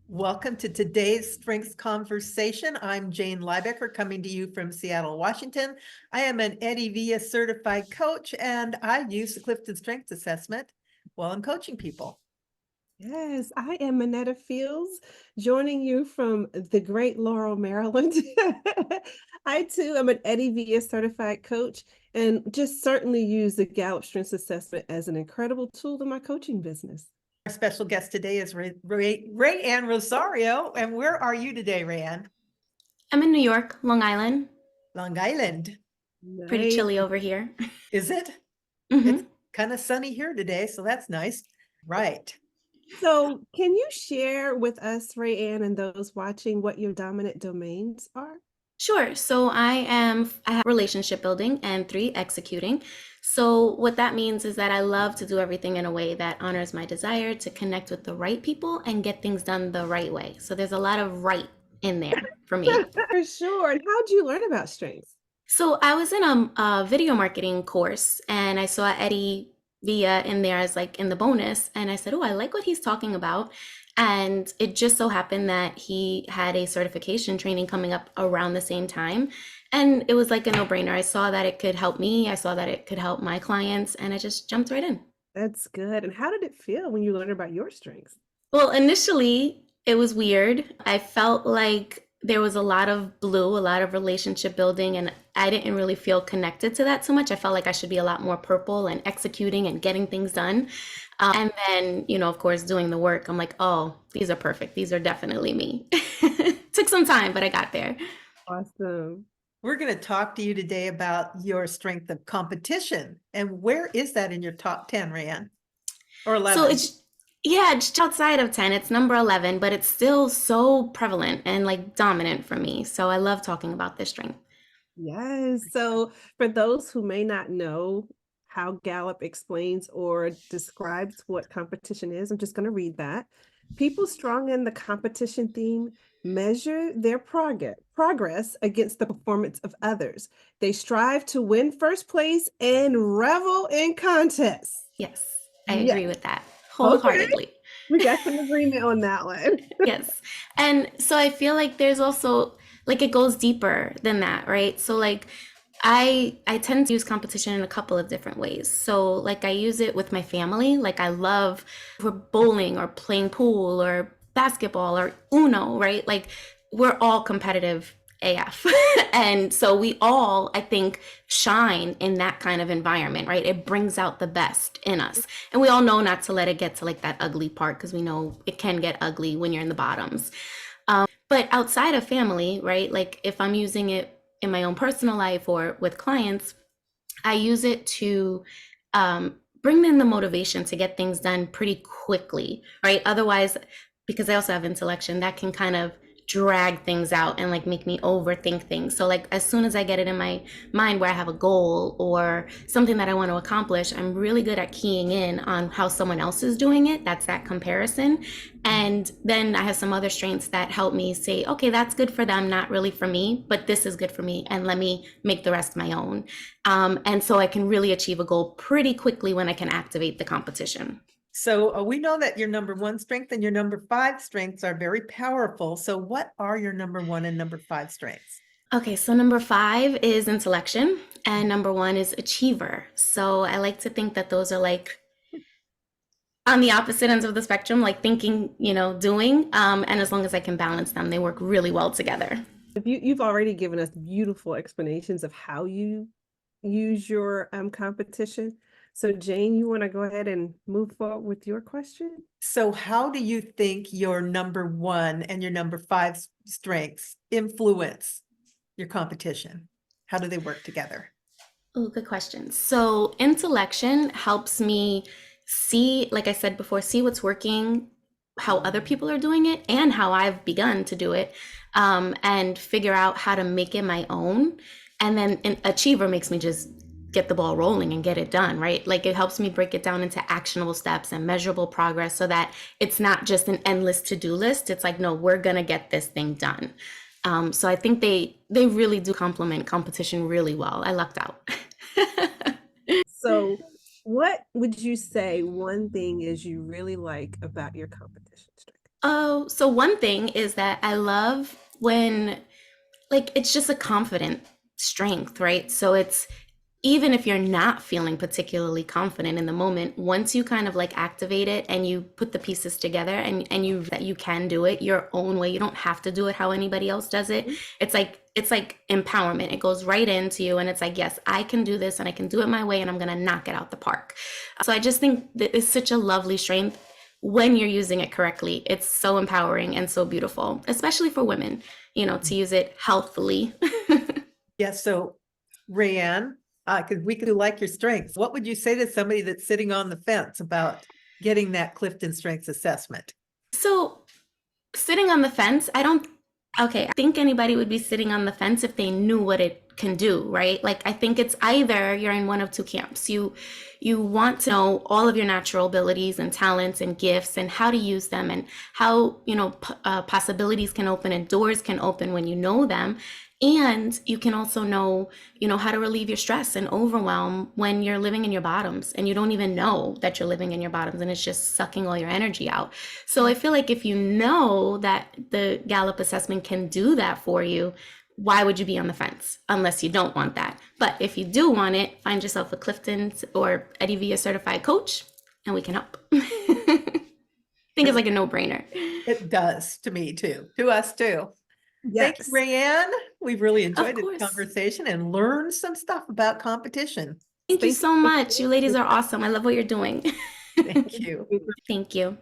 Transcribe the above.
Welcome to today's Strengths Conversation. I'm Jane Liebecker coming to you from Seattle, Washington. I am an Eddie Villa certified coach and I use the Clifton Strengths Assessment while I'm coaching people. Yes, I am Minetta Fields, joining you from the great Laurel, Maryland. I too am an Eddie Villa certified coach and just certainly use the Gallup Strengths Assessment as an incredible tool in my coaching business. Our special guest today is Rayanne Rosario. And where are you today, Rayanne? I'm in New York, Long Island. Long Island. Pretty Nice. chilly over here. Is it? Mhm. It's kind of sunny here today, so that's nice. Right. So, can you share with us, Rayanne, and those watching what your dominant domains are? Sure. So I have relationship building and 3 executing. So what that means is that I love to do everything in a way that honors my desire to connect with the right people and get things done the right way. So there's a lot of right in there for me. For sure. And how'd you learn about strengths? So I was in a video marketing course and I saw Eddie Villa in there as like in the bonus. And I said, oh, I like what he's talking about. And it just so happened that he had a certification training coming up around the same time. And it was like a no-brainer. I saw that it could help me. I saw that it could help my clients. And I just jumped right in. That's good. And how did it feel when you learned about your strengths? Well, initially, it was weird. I felt like there was a lot of blue, a lot of relationship building, and I didn't really feel connected to that so much. I felt like I should be a lot more purple and executing and getting things done. And then, of course, doing the work, I'm like, oh, these are perfect. These are definitely me. Took some time, but I got there. Awesome. We're going to talk to you today about your strength of competition. And where is that in your top 10, Rayanne? Or 11? So yeah, just outside of 10. It's number 11, but it's still so prevalent and like dominant for me. So I love talking about this strength. Yes. So, for those who may not know how Gallup explains or describes what competition is, I'm just going to read that. People strong in the competition theme measure their progress against the performance of others. They strive to win first place and revel in contests. Yes, I Yes. agree with that Okay. wholeheartedly. We got some agreement on that one. Yes. And so I feel like there's also like it goes deeper than that, right? So like I tend to use competition in a couple of different ways. So like I use it with my family. Like I love for bowling or playing pool or basketball or Uno, right? Like we're all competitive AF. And so we all, I think, shine in that kind of environment, right? It brings out the best in us. And we all know not to let it get to like that ugly part because we know it can get ugly when you're in the bottoms. But outside of family, right? Like if I'm using it in my own personal life or with clients, I use it to bring in the motivation to get things done pretty quickly, right? Otherwise, because I also have intellection, that can kind of drag things out and like make me overthink things. So like as soon as I get it in my mind where I have a goal or something that I want to accomplish, I'm really good at keying in on how someone else is doing it. That's that comparison. And then I have some other strengths that help me say, okay, that's good for them, not really for me, but this is good for me. And let me make the rest my own. And so I can really achieve a goal pretty quickly when I can activate the competition. So we know that your number 1 strength and your number 5 strengths are very powerful. So what are your number 1 and number 5 strengths? Okay, so number 5 is intellection and number 1 is achiever. So I like to think that those are like on the opposite ends of the spectrum, like thinking, doing. And as long as I can balance them, they work really well together. You've already given us beautiful explanations of how you use your competition. So Jane, you want to go ahead and move forward with your question? So how do you think your number 1 and your number 5 strengths influence your competition? How do they work together? Oh, good question. So intellection helps me see, like I said before, see what's working, how other people are doing it, and how I've begun to do it, and figure out how to make it my own. And then an achiever makes me just get the ball rolling and get it done, right? Like it helps me break it down into actionable steps and measurable progress so that it's not just an endless to-do list. It's like, no, we're gonna get this thing done. So I think they really do complement competition really well. I lucked out. So what would you say one thing is you really like about your competition strength? Oh, so one thing is that I love when, like, it's just a confident strength, right? So it's, even if you're not feeling particularly confident in the moment, once you kind of like activate it and you put the pieces together and you that you can do it your own way, you don't have to do it how anybody else does it. It's like empowerment. It goes right into you and it's like, yes, I can do this and I can do it my way and I'm going to knock it out the park. So I just think that it's such a lovely strength when you're using it correctly. It's so empowering and so beautiful, especially for women, to use it healthily. Yes, so Rayanne, because we could like your strengths. What would you say to somebody that's sitting on the fence about getting that Clifton Strengths Assessment? So sitting on the fence, I think anybody would be sitting on the fence if they knew what it can do, right? Like, I think it's either you're in one of two camps. You want to know all of your natural abilities and talents and gifts and how to use them and how, possibilities can open and doors can open when you know them. And you can also know, how to relieve your stress and overwhelm when you're living in your bottoms and you don't even know that you're living in your bottoms and it's just sucking all your energy out. So I feel like if you know that the Gallup assessment can do that for you, why would you be on the fence unless you don't want that? But if you do want it, find yourself a Clifton or Eddie Villa certified coach and we can help. I think it's like a no-brainer. It does to me too, to us too. Thank you, Yes. Rayanne. We've really enjoyed this course. conversation and learned some stuff about competition. Thank you Thank so you. much. You ladies are awesome. I love what you're doing. Thank you. Thank you.